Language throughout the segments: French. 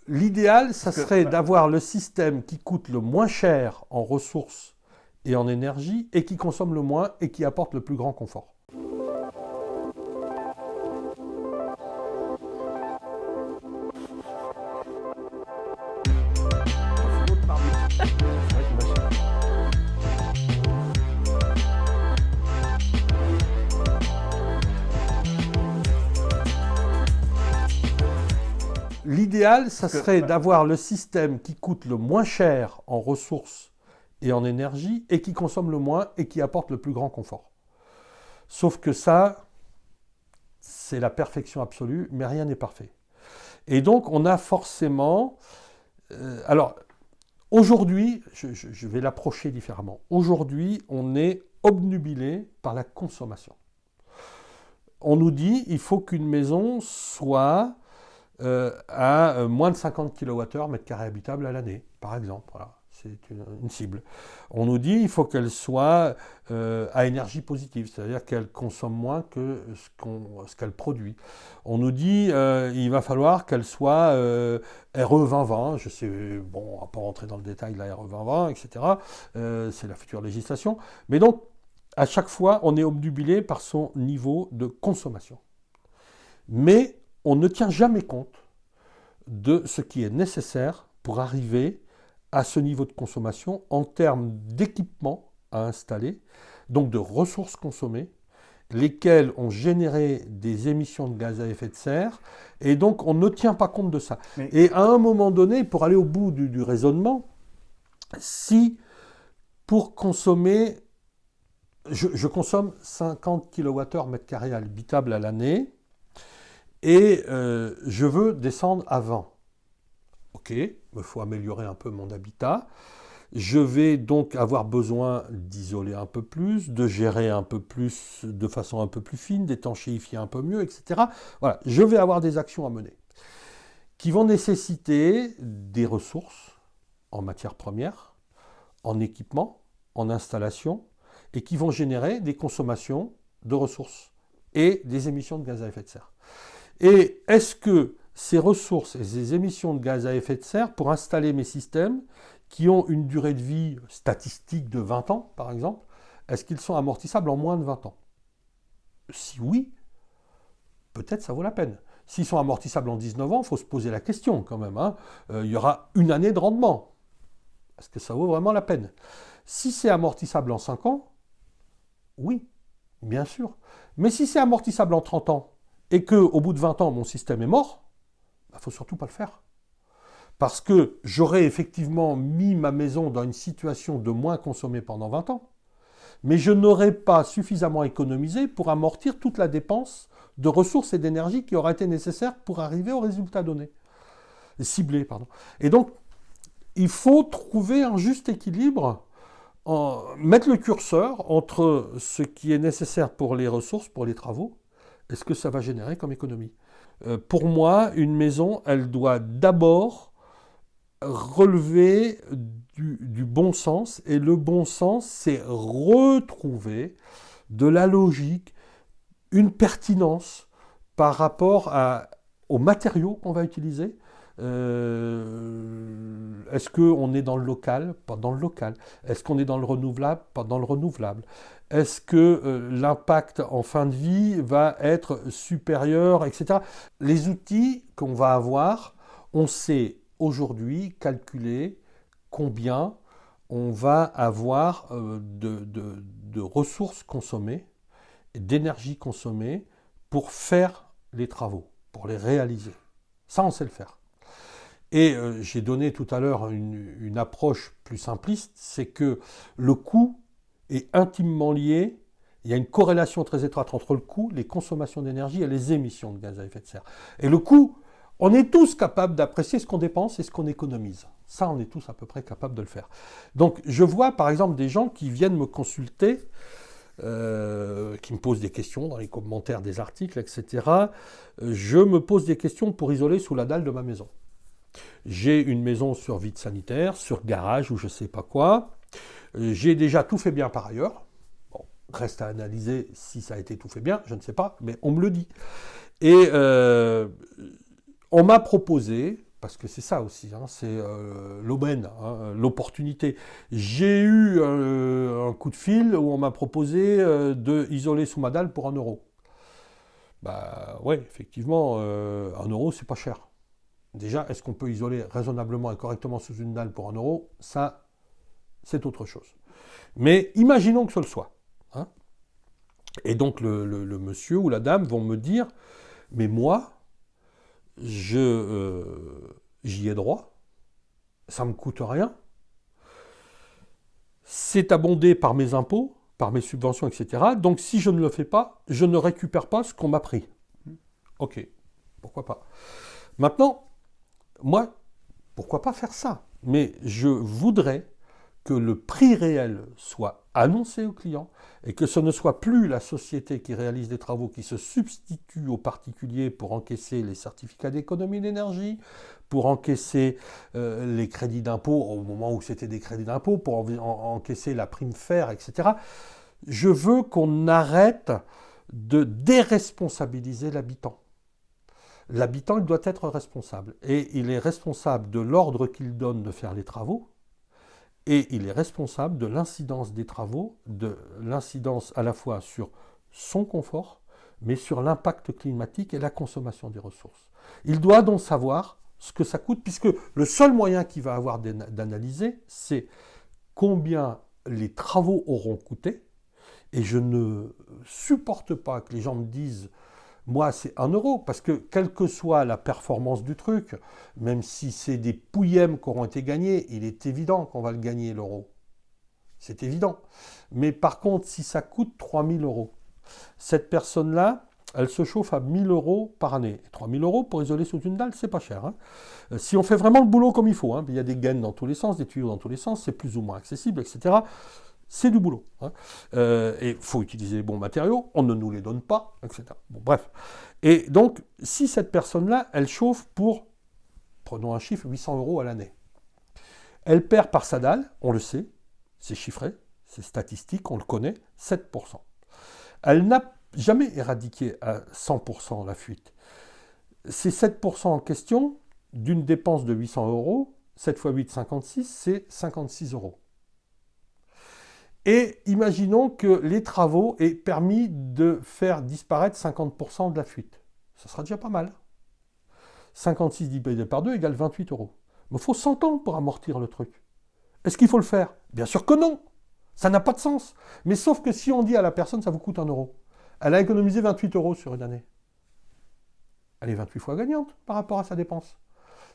L'idéal, ça serait d'avoir le système qui coûte le moins cher en ressources et en énergie et qui consomme le moins et qui apporte le plus grand confort. L'idéal, ça serait d'avoir le système qui coûte le moins cher en ressources et en énergie et qui consomme le moins et qui apporte le plus grand confort. Sauf que ça, c'est la perfection absolue, mais rien n'est parfait. Et donc, on a forcément... alors, aujourd'hui, je vais l'approcher différemment. Aujourd'hui, on est obnubilé par la consommation. On nous dit qu'il faut qu'une maison soit à moins de 50 kWh mètre carré habitable à l'année, par exemple. Voilà, c'est une cible. On nous dit qu'il faut qu'elle soit à énergie positive, c'est-à-dire qu'elle consomme moins que ce qu'elle produit. On nous dit qu'il va falloir qu'elle soit RE 2020, je sais, bon, on ne va pas rentrer dans le détail de la RE 2020, etc. C'est la future législation. Mais donc, à chaque fois, on est obnubilé par son niveau de consommation. Mais on ne tient jamais compte de ce qui est nécessaire pour arriver à ce niveau de consommation en termes d'équipements à installer, donc de ressources consommées, lesquelles ont généré des émissions de gaz à effet de serre, et donc on ne tient pas compte de ça. Et à un moment donné, pour aller au bout du raisonnement, si pour consommer, je consomme 50 kWh mètre carré habitable à l'année, et je veux descendre à 20. Ok, il faut améliorer un peu mon habitat. Je vais donc avoir besoin d'isoler un peu plus, de gérer un peu plus, de façon un peu plus fine, d'étanchéifier un peu mieux, etc. Voilà, je vais avoir des actions à mener qui vont nécessiter des ressources en matières premières, en équipement, en installation, et qui vont générer des consommations de ressources et des émissions de gaz à effet de serre. Et est-ce que ces ressources et ces émissions de gaz à effet de serre, pour installer mes systèmes qui ont une durée de vie statistique de 20 ans, par exemple, est-ce qu'ils sont amortissables en moins de 20 ans? Si oui, peut-être ça vaut la peine. S'ils sont amortissables en 19 ans, il faut se poser la question quand même. Il y aura une année de rendement. Est-ce que ça vaut vraiment la peine? Si c'est amortissable en 5 ans, oui, bien sûr. Mais si c'est amortissable en 30 ans, et qu'au bout de 20 ans, mon système est mort, il ne faut surtout pas le faire. Parce que j'aurais effectivement mis ma maison dans une situation de moins consommer pendant 20 ans, mais je n'aurais pas suffisamment économisé pour amortir toute la dépense de ressources et d'énergie qui aura été nécessaire pour arriver au résultat donné. Ciblé, pardon. Et donc, il faut trouver un juste équilibre, mettre le curseur entre ce qui est nécessaire pour les ressources, pour les travaux, et ce que ça va générer comme économie. Pour moi, une maison, elle doit d'abord relever du bon sens, et le bon sens, c'est retrouver de la logique, une pertinence par rapport aux matériaux qu'on va utiliser. Est-ce qu'on est dans le local? Pas dans le local. Est-ce qu'on est dans le renouvelable? Pas dans le renouvelable. Est-ce que l'impact en fin de vie va être supérieur, etc. Les outils qu'on va avoir, on sait aujourd'hui calculer combien on va avoir de ressources consommées, d'énergie consommée pour faire les travaux, pour les réaliser. Ça, on sait le faire. Et j'ai donné tout à l'heure une approche plus simpliste, c'est que le coût est intimement lié, il y a une corrélation très étroite entre le coût, les consommations d'énergie et les émissions de gaz à effet de serre. Et le coût, on est tous capables d'apprécier ce qu'on dépense et ce qu'on économise. Ça, on est tous à peu près capables de le faire. Donc, je vois par exemple des gens qui viennent me consulter, qui me posent des questions dans les commentaires des articles, etc. Je me pose des questions pour isoler sous la dalle de ma maison. J'ai une maison sur vide sanitaire, sur garage ou je ne sais pas quoi. J'ai déjà tout fait bien par ailleurs. Bon, reste à analyser si ça a été tout fait bien, je ne sais pas, mais on me le dit. Et on m'a proposé, parce que c'est ça aussi, hein, c'est l'aubaine, hein, l'opportunité. J'ai eu un coup de fil où on m'a proposé d'isoler sous ma dalle pour 1 €. Bah ouais, effectivement, 1 €, c'est pas cher. Déjà, est-ce qu'on peut isoler raisonnablement et correctement sous une dalle pour 1 €? Ça, c'est autre chose. Mais imaginons que ce le soit. Hein. Et donc le monsieur ou la dame vont me dire, mais moi, j'y ai droit, ça ne me coûte rien, c'est abondé par mes impôts, par mes subventions, etc. Donc si je ne le fais pas, je ne récupère pas ce qu'on m'a pris. Ok, pourquoi pas. Maintenant, moi, pourquoi pas faire ça? Mais je voudrais que le prix réel soit annoncé au client et que ce ne soit plus la société qui réalise des travaux qui se substitue aux particuliers pour encaisser les certificats d'économie d'énergie, pour encaisser les crédits d'impôt au moment où c'était des crédits d'impôt, pour encaisser la prime fer, etc. Je veux qu'on arrête de déresponsabiliser l'habitant. L'habitant, il doit être responsable. Et il est responsable de l'ordre qu'il donne de faire les travaux, et il est responsable de l'incidence des travaux, de l'incidence à la fois sur son confort, mais sur l'impact climatique et la consommation des ressources. Il doit donc savoir ce que ça coûte, puisque le seul moyen qu'il va avoir d'analyser, c'est combien les travaux auront coûté. Et je ne supporte pas que les gens me disent moi, c'est 1 €, parce que quelle que soit la performance du truc, même si c'est des pouillèmes qui auront été gagnés, il est évident qu'on va le gagner, l'euro. C'est évident. Mais par contre, si ça coûte 3 000 €, cette personne-là, elle se chauffe à 1 000 € par année. Et 3 000 € pour isoler sous une dalle, c'est pas cher. Hein. Si on fait vraiment le boulot comme il faut, hein, il y a des gaines dans tous les sens, des tuyaux dans tous les sens, c'est plus ou moins accessible, etc. C'est du boulot. Hein. Et il faut utiliser les bons matériaux, on ne nous les donne pas, etc. Bon, bref. Et donc, si cette personne-là, elle chauffe pour, prenons un chiffre, 800 € à l'année, elle perd par sa dalle, on le sait, c'est chiffré, c'est statistique, on le connaît, 7%. Elle n'a jamais éradiqué à 100% la fuite. Ces 7% en question, d'une dépense de 800 €, 7 x 8, 56, c'est 56 €. Et imaginons que les travaux aient permis de faire disparaître 50% de la fuite. Ça sera déjà pas mal. 56 divisé par 2 égale 28 €. Mais il faut 100 ans pour amortir le truc. Est-ce qu'il faut le faire? Bien sûr que non. Ça n'a pas de sens. Mais sauf que si on dit à la personne, ça vous coûte 1 €, elle a économisé 28 € sur une année. Elle est 28 fois gagnante par rapport à sa dépense.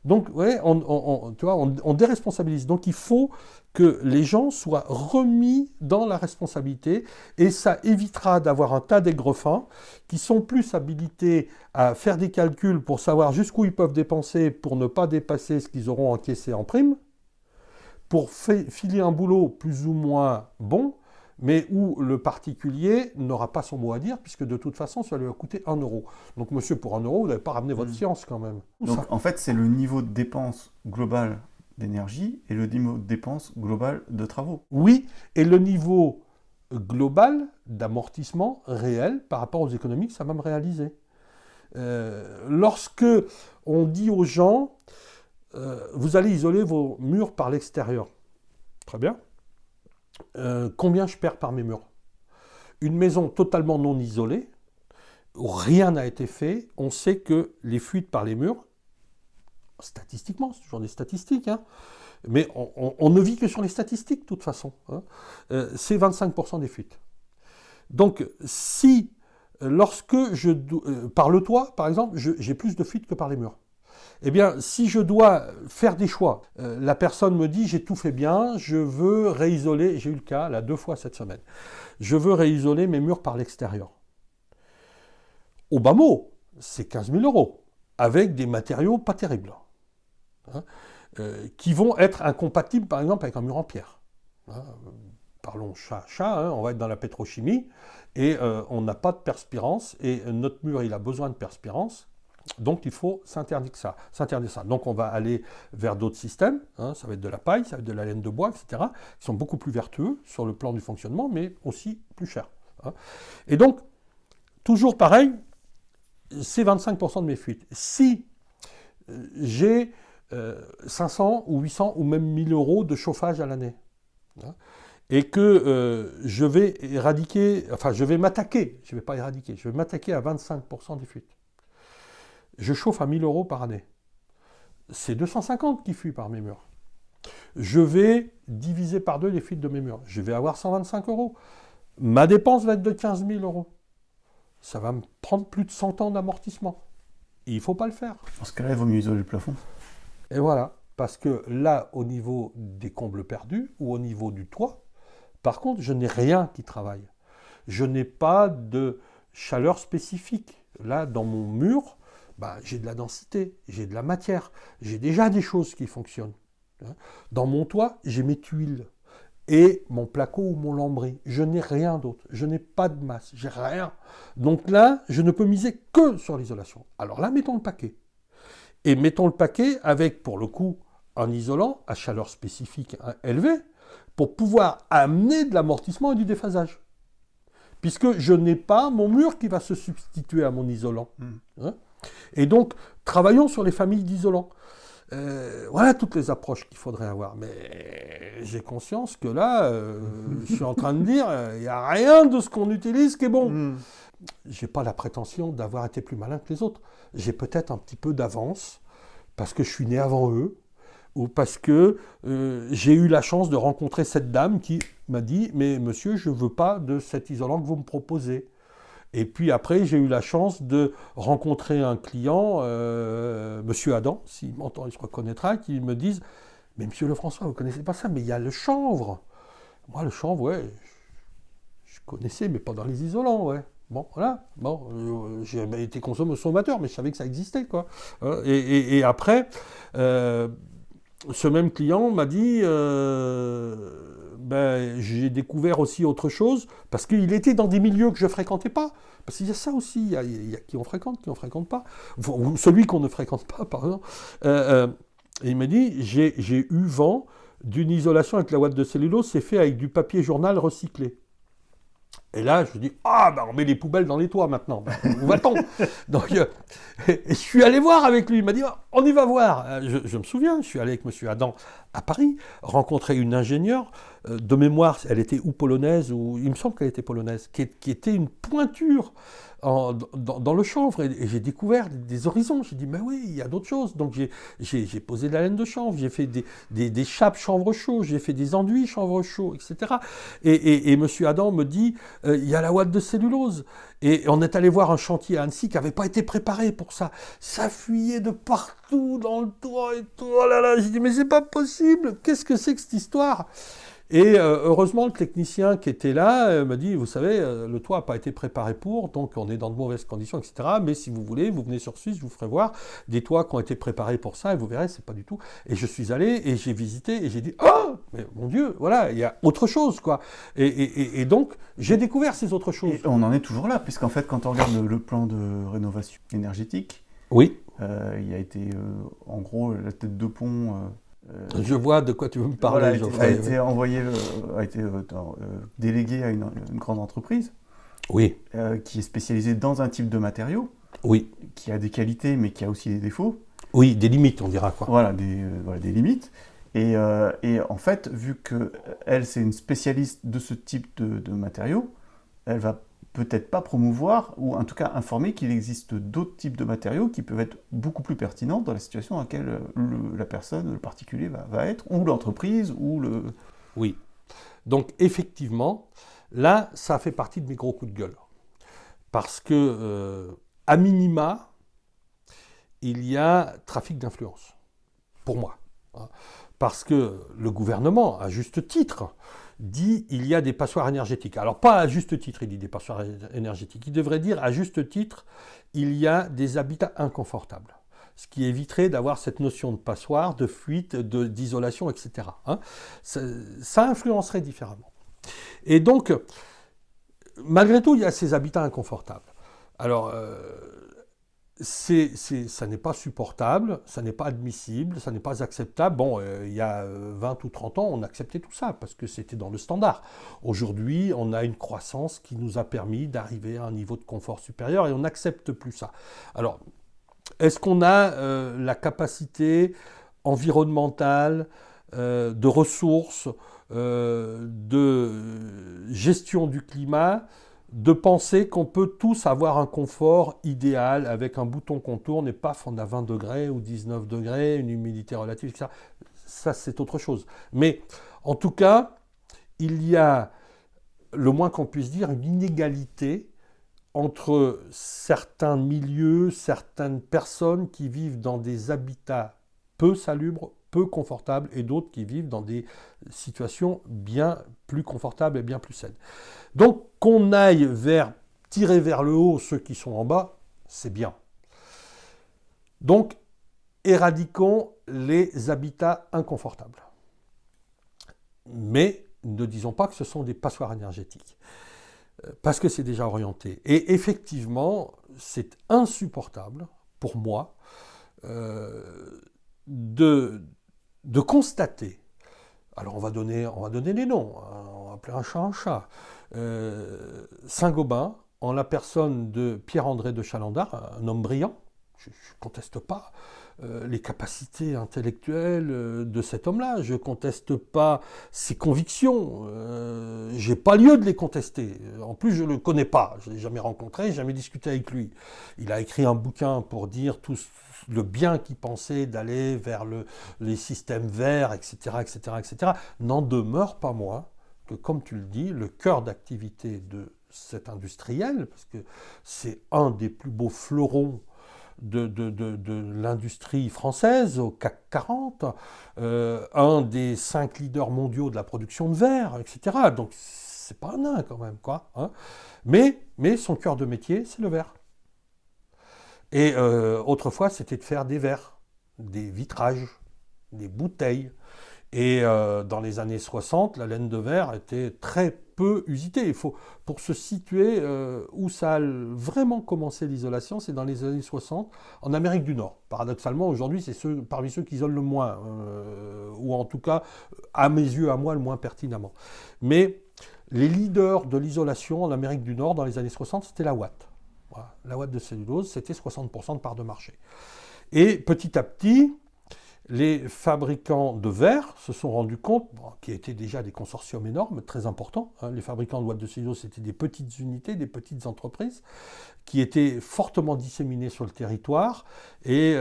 Donc, ouais, on déresponsabilise. Donc, il faut que les gens soient remis dans la responsabilité et ça évitera d'avoir un tas d'aigrefins qui sont plus habilités à faire des calculs pour savoir jusqu'où ils peuvent dépenser pour ne pas dépasser ce qu'ils auront encaissé en prime, pour filer un boulot plus ou moins bon, mais où le particulier n'aura pas son mot à dire, puisque de toute façon, ça lui a coûté 1 €. Donc, monsieur, pour 1 €, vous n'avez pas ramené votre science quand même. Donc, en fait, c'est le niveau de dépense globale d'énergie et le niveau de dépense globale de travaux. Oui, et le niveau global d'amortissement réel par rapport aux économies que ça va me réaliser. Lorsque on dit aux gens, vous allez isoler vos murs par l'extérieur. Très bien. Combien je perds par mes murs? Une maison totalement non isolée, où rien n'a été fait, on sait que les fuites par les murs, statistiquement, c'est toujours des statistiques, hein, mais on ne vit que sur les statistiques de toute façon, hein, c'est 25% des fuites. Donc si, lorsque par le toit, par exemple, j'ai plus de fuites que par les murs, eh bien, si je dois faire des choix, la personne me dit, j'ai tout fait bien, je veux réisoler, j'ai eu le cas, là, 2 fois cette semaine, je veux réisoler mes murs par l'extérieur. Au bas mot, c'est 15 000 €, avec des matériaux pas terribles, hein, qui vont être incompatibles, par exemple, avec un mur en pierre. Hein, parlons chat, hein, on va être dans la pétrochimie, et on n'a pas de perspirance, et notre mur, il a besoin de perspirance. Donc il faut s'interdire ça. Donc on va aller vers d'autres systèmes, hein, ça va être de la paille, ça va être de la laine de bois, etc., qui sont beaucoup plus vertueux sur le plan du fonctionnement, mais aussi plus chers. Hein. Et donc, toujours pareil, c'est 25% de mes fuites. Si j'ai 500 ou 800 ou même 1000 euros de chauffage à l'année. Et que je vais m'attaquer, je ne vais pas éradiquer, je vais m'attaquer à 25% des fuites. Je chauffe à 1000 euros par année. C'est 250 qui fuient par mes murs. Je vais diviser par 2 les fuites de mes murs. Je vais avoir 125 euros. Ma dépense va être de 15 000 euros. Ça va me prendre plus de 100 ans d'amortissement. Et il ne faut pas le faire. Dans ce cas-là, il vaut mieux isoler le plafond. Et voilà. Parce que là, au niveau des combles perdus ou au niveau du toit, par contre, je n'ai rien qui travaille. Je n'ai pas de chaleur spécifique. Là, dans mon mur, j'ai de la densité, j'ai de la matière, j'ai déjà des choses qui fonctionnent. Dans mon toit, j'ai mes tuiles et mon placo ou mon lambris. Je n'ai rien d'autre. Je n'ai pas de masse, j'ai rien. Donc là, je ne peux miser que sur l'isolation. Alors là, mettons le paquet. Et mettons le paquet avec, pour le coup, un isolant à chaleur spécifique élevée, pour pouvoir amener de l'amortissement et du déphasage. Puisque je n'ai pas mon mur qui va se substituer à mon isolant. Et donc, travaillons sur les familles d'isolants. Voilà toutes les approches qu'il faudrait avoir. Mais j'ai conscience que là, je suis en train de dire, il n'y a rien de ce qu'on utilise qui est bon. Je n'ai pas la prétention d'avoir été plus malin que les autres. J'ai peut-être un petit peu d'avance, parce que je suis né avant eux, ou parce que j'ai eu la chance de rencontrer cette dame qui m'a dit « Mais monsieur, je ne veux pas de cet isolant que vous me proposez ». Et puis après, j'ai eu la chance de rencontrer un client, monsieur Adam, s'il m'entend, il se reconnaîtra, qui me dise « Mais monsieur Lefrançois, vous ne connaissez pas ça, mais il y a le chanvre ». Moi, le chanvre, ouais, je connaissais, mais pas dans les isolants, ouais. Bon, voilà. Bon, j'ai été consommateur, mais je savais que ça existait, quoi. Et après, ce même client m'a dit j'ai découvert aussi autre chose, parce qu'il était dans des milieux que je ne fréquentais pas. Parce qu'il y a ça aussi, il y a qui on fréquente, qui on ne fréquente pas. Ou celui qu'on ne fréquente pas, pardon. Et il m'a dit, j'ai eu vent d'une isolation avec la ouate de cellulose, c'est fait avec du papier journal recyclé. Et là, je dis, on met les poubelles dans les toits maintenant. Où va-t-on? Donc, je suis allé voir avec lui. Il m'a dit, on y va voir. Je me souviens, je suis allé avec monsieur Adam à Paris, rencontrer une ingénieure. De mémoire, elle était ou polonaise, ou il me semble qu'elle était polonaise, qui était une pointure dans le chanvre. Et j'ai découvert des horizons. J'ai dit, mais oui, il y a d'autres choses. Donc, j'ai posé de la laine de chanvre, j'ai fait des chapes chanvre chaud, j'ai fait des enduits chanvre chaud, etc. Et monsieur Adam me dit, il y a la ouate de cellulose. Et on est allé voir un chantier à Annecy qui n'avait pas été préparé pour ça. Ça fuyait de partout dans le toit et tout. Oh là là, j'ai dit, mais c'est pas possible. Qu'est-ce que c'est que cette histoire? Et heureusement, le technicien qui était là m'a dit, vous savez, le toit n'a pas été préparé pour, donc on est dans de mauvaises conditions, etc. Mais si vous voulez, vous venez sur Suisse, je vous ferai voir des toits qui ont été préparés pour ça, et vous verrez, c'est pas du tout. Et je suis allé, et j'ai visité, et j'ai dit, oh, mais mon Dieu, voilà, il y a autre chose, quoi. Et donc, j'ai découvert ces autres choses. Et on en est toujours là, puisqu'en fait, quand on regarde le plan de rénovation énergétique, oui. Il a été, en gros, la tête de pont... je vois de quoi tu veux me parler. Voilà, a été délégué à une grande entreprise. Oui. Qui est spécialisée dans un type de matériau. Oui. Qui a des qualités, mais qui a aussi des défauts. Oui, des limites, on dira quoi. Voilà, des limites. Et en fait, vu qu'elle, c'est une spécialiste de ce type de matériaux, elle va peut-être pas promouvoir, ou en tout cas informer qu'il existe d'autres types de matériaux qui peuvent être beaucoup plus pertinents dans la situation dans laquelle la personne, le particulier va être, ou l'entreprise, ou le... Oui. Donc effectivement, là, ça fait partie de mes gros coups de gueule. Parce que, à minima, il y a trafic d'influence, pour moi. Parce que le gouvernement, à juste titre, dit il y a des passoires énergétiques. Alors pas à juste titre, il dit des passoires énergétiques. Il devrait dire à juste titre, il y a des habitats inconfortables. Ce qui éviterait d'avoir cette notion de passoire, de fuite, d'isolation, etc. Ça influencerait différemment. Et donc, malgré tout, il y a ces habitats inconfortables. Alors, ça n'est pas supportable, ça n'est pas admissible, ça n'est pas acceptable. Bon, il y a 20 ou 30 ans, on acceptait tout ça parce que c'était dans le standard. Aujourd'hui, on a une croissance qui nous a permis d'arriver à un niveau de confort supérieur et on n'accepte plus ça. Alors, est-ce qu'on a la capacité environnementale, de ressources, de gestion du climat, de penser qu'on peut tous avoir un confort idéal avec un bouton qu'on tourne et paf, on a 20 degrés ou 19 degrés, une humidité relative, etc. Ça, c'est autre chose. Mais en tout cas, il y a, le moins qu'on puisse dire, une inégalité entre certains milieux, certaines personnes qui vivent dans des habitats peu salubres, peu confortables, et d'autres qui vivent dans des situations bien plus confortables et bien plus saines. Donc qu'on aille tirer vers le haut ceux qui sont en bas, c'est bien. Donc éradiquons les habitats inconfortables. Mais ne disons pas que ce sont des passoires énergétiques, parce que c'est déjà orienté. Et effectivement, c'est insupportable pour moi de constater, alors on va donner les noms, hein, on va appeler un chat, Saint-Gobain, en la personne de Pierre-André de Chalandard, un homme brillant, je ne conteste pas les capacités intellectuelles de cet homme-là, je ne conteste pas ses convictions, je n'ai pas lieu de les contester. En plus, je ne le connais pas, je ne l'ai jamais rencontré, jamais discuté avec lui. Il a écrit un bouquin pour dire tout le bien qu'il pensait d'aller vers les systèmes verts, etc., etc., etc. N'en demeure pas moins que, comme tu le dis, le cœur d'activité de cet industriel, parce que c'est un des plus beaux fleurons de l'industrie française au CAC 40, un des 5 leaders mondiaux de la production de verre, etc. Donc c'est pas un nain quand même, quoi. Hein. Mais son cœur de métier, c'est le verre. Et autrefois, c'était de faire des verres, des vitrages, des bouteilles. Et dans les années 60, la laine de verre était très peu usitée. Il faut, pour se situer où ça a vraiment commencé l'isolation, c'est dans les années 60, en Amérique du Nord. Paradoxalement, aujourd'hui, c'est parmi ceux qui isolent le moins, ou en tout cas, à mes yeux, à moi, le moins pertinemment. Mais les leaders de l'isolation en Amérique du Nord, dans les années 60, c'était la Watt. Voilà. La Watt de cellulose, c'était 60% de part de marché. Et petit à petit, les fabricants de verre se sont rendus compte, qui étaient déjà des consortiums énormes, très importants, hein, les fabricants de boîtes de cellulose, c'était des petites unités, des petites entreprises, qui étaient fortement disséminées sur le territoire et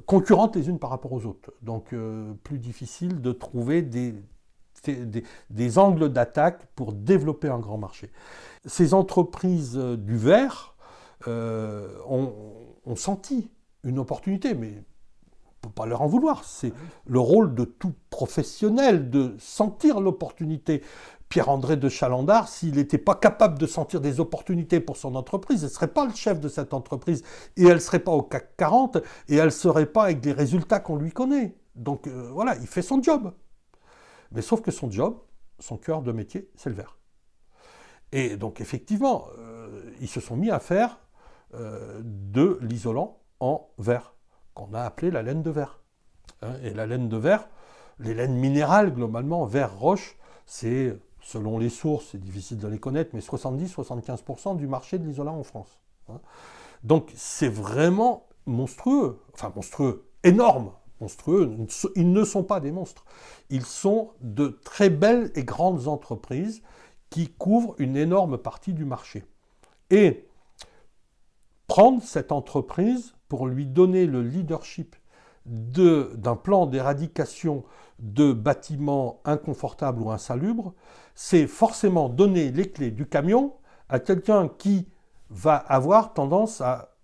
concurrentes les unes par rapport aux autres. Donc plus difficile de trouver des angles d'attaque pour développer un grand marché. Ces entreprises du verre ont senti une opportunité, mais on ne peut pas leur en vouloir. C'est le rôle de tout professionnel de sentir l'opportunité. Pierre-André de Chalandard, s'il n'était pas capable de sentir des opportunités pour son entreprise, il ne serait pas le chef de cette entreprise et elle ne serait pas au CAC 40 et elle ne serait pas avec les résultats qu'on lui connaît. Donc voilà, il fait son job. Mais sauf que son job, son cœur de métier, c'est le verre. Et donc effectivement, ils se sont mis à faire de l'isolant en verre, qu'on a appelé la laine de verre. Et la laine de verre, les laines minérales, globalement, verre-roche, c'est, selon les sources, c'est difficile de les connaître, mais 70-75% du marché de l'isolant en France. Donc c'est vraiment monstrueux, enfin monstrueux, énorme, monstrueux, ils ne sont pas des monstres. Ils sont de très belles et grandes entreprises qui couvrent une énorme partie du marché. Et prendre cette entreprise pour lui donner le leadership d'un plan d'éradication de bâtiments inconfortables ou insalubres, c'est forcément donner les clés du camion à quelqu'un qui va avoir tendance à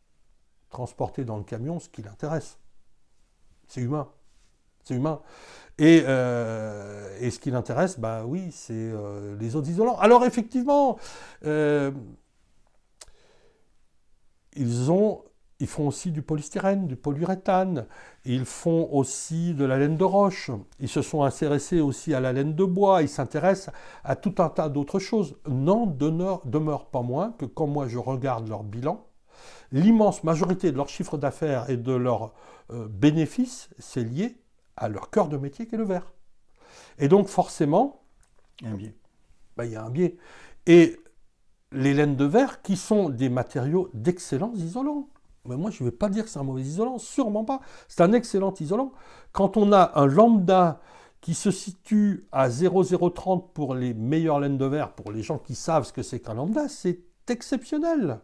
transporter dans le camion ce qui l'intéresse. C'est humain. C'est humain. Et ce qui l'intéresse, ben oui, c'est les autres isolants. Alors effectivement, ils font aussi du polystyrène, du polyuréthane, ils font aussi de la laine de roche, ils se sont intéressés aussi à la laine de bois, ils s'intéressent à tout un tas d'autres choses. N'en demeure pas moins que quand moi je regarde leur bilan, l'immense majorité de leur chiffre d'affaires et de leurs bénéfices, c'est lié à leur cœur de métier qui est le verre. Et donc forcément, il y a un biais. Ben, il y a un biais. Et les laines de verre qui sont des matériaux d'excellents isolants. Mais moi, je ne vais pas dire que c'est un mauvais isolant, sûrement pas. C'est un excellent isolant. Quand on a un lambda qui se situe à 0,030 pour les meilleures laines de verre, pour les gens qui savent ce que c'est qu'un lambda, c'est exceptionnel.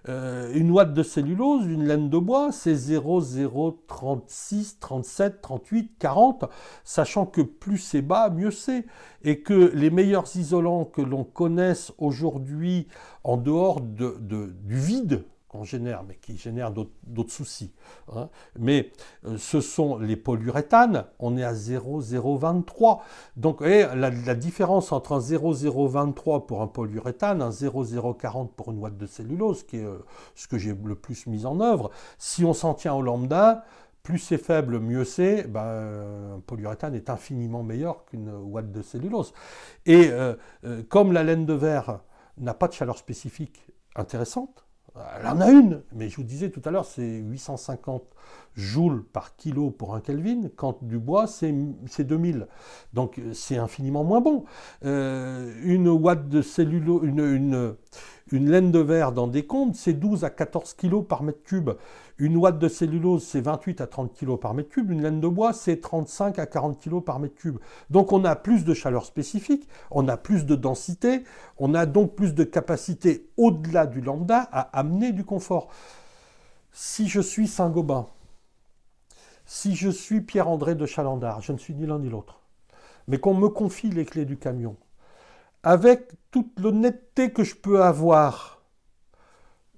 Une ouate de cellulose, une laine de bois, c'est 0,036, 37, 38, 40, sachant que plus c'est bas, mieux c'est. Et que les meilleurs isolants que l'on connaisse aujourd'hui, en dehors du vide qu'on génère, mais qui génère d'autres soucis, hein. Mais ce sont les polyuréthanes, on est à 0,023. Donc la différence entre un 0,023 pour un polyuréthane, un 0,040 pour une ouate de cellulose, qui est ce que j'ai le plus mis en œuvre, si on s'en tient au lambda, plus c'est faible, mieux c'est, un polyuréthane est infiniment meilleur qu'une ouate de cellulose. Et comme la laine de verre n'a pas de chaleur spécifique intéressante, elle en a une, mais je vous disais tout à l'heure, c'est 850 joules par kilo pour un Kelvin, quand du bois, c'est 2000. Donc c'est infiniment moins bon. Une ouate de cellulose, une laine de verre dans des combes, c'est 12 à 14 kg par mètre cube. Une ouate de cellulose, c'est 28 à 30 kg par mètre cube. Une laine de bois, c'est 35 à 40 kg par mètre cube. Donc on a plus de chaleur spécifique, on a plus de densité, on a donc plus de capacité au-delà du lambda à amener du confort. Si je suis Saint-Gobain, si je suis Pierre-André de Chalandard, je ne suis ni l'un ni l'autre, mais qu'on me confie les clés du camion, avec toute l'honnêteté que je peux avoir,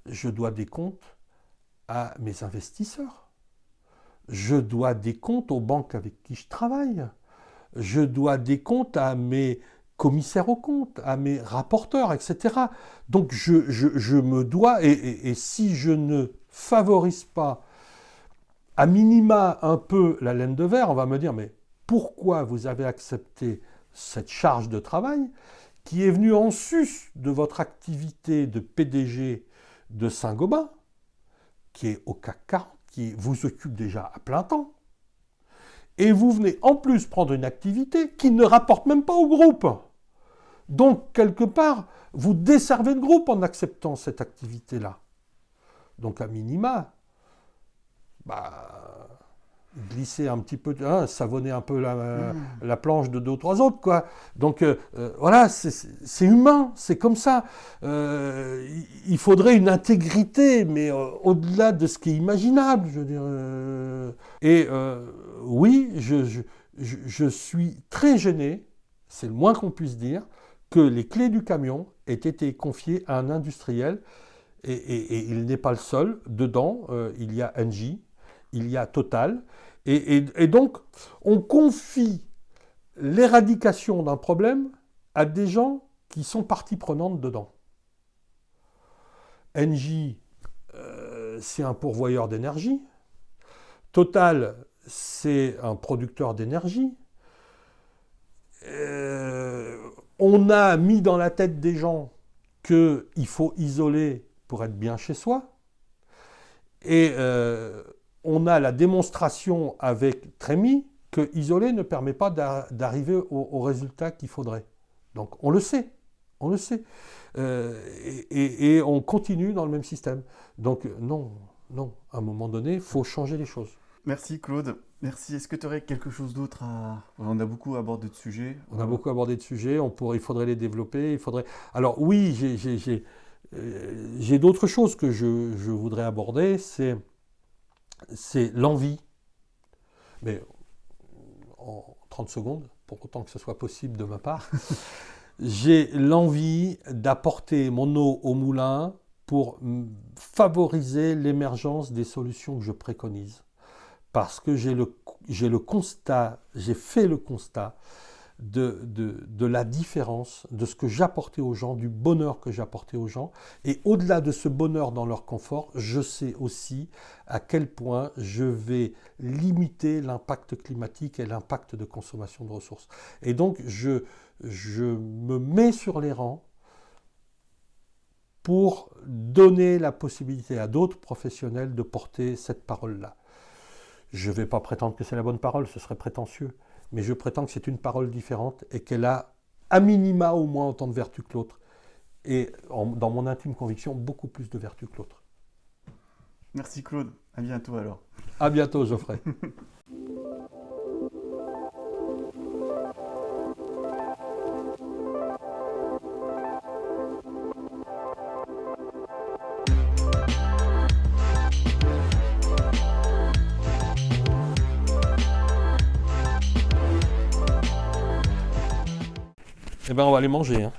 je dois des comptes à mes investisseurs. Je dois des comptes aux banques avec qui je travaille. Je dois des comptes à mes commissaires aux comptes, à mes rapporteurs, etc. Donc je me dois, et si je ne favorise pas à minima un peu la laine de verre, on va me dire, mais pourquoi vous avez accepté cette charge de travail qui est venue en sus de votre activité de PDG de Saint-Gobain, qui est au CAC 40, qui vous occupe déjà à plein temps, et vous venez en plus prendre une activité qui ne rapporte même pas au groupe. Donc, quelque part, vous desservez le groupe en acceptant cette activité-là. Donc, à minima, glisser un petit peu, savonner un peu la planche de 2 ou 3 autres, quoi. Donc voilà, c'est humain, c'est comme ça. Il faudrait une intégrité, mais au-delà de ce qui est imaginable, je veux dire. Oui, je suis très gêné, c'est le moins qu'on puisse dire, que les clés du camion aient été confiées à un industriel, et il n'est pas le seul. Dedans, il y a Engie, il y a Total, et donc on confie l'éradication d'un problème à des gens qui sont partie prenante dedans. Engie, c'est un pourvoyeur d'énergie. Total, c'est un producteur d'énergie. On a mis dans la tête des gens qu'il faut isoler pour être bien chez soi. Et on a la démonstration avec Trémy que isoler ne permet pas d'arriver au résultat qu'il faudrait. Donc on le sait, on le sait. Et on continue dans le même système. Donc non, à un moment donné, il faut changer les choses. Merci Claude, merci. Est-ce que tu aurais quelque chose d'autre à... On a beaucoup abordé de sujets. On a beaucoup abordé de sujets, il faudrait les développer. Alors oui, j'ai d'autres choses que je voudrais aborder, c'est l'envie, mais en 30 secondes, pour autant que ce soit possible de ma part, j'ai l'envie d'apporter mon eau au moulin pour favoriser l'émergence des solutions que je préconise. Parce que j'ai fait le constat de la différence, de ce que j'apportais aux gens, du bonheur que j'apportais aux gens. Et au-delà de ce bonheur dans leur confort, je sais aussi à quel point je vais limiter l'impact climatique et l'impact de consommation de ressources. Et donc, je me mets sur les rangs pour donner la possibilité à d'autres professionnels de porter cette parole-là. Je ne vais pas prétendre que c'est la bonne parole, ce serait prétentieux. Mais je prétends que c'est une parole différente et qu'elle a, à minima, au moins autant de vertus que l'autre. Et dans mon intime conviction, beaucoup plus de vertus que l'autre. Merci Claude, à bientôt alors. À bientôt, Geoffrey. Eh ben, on va aller manger, hein.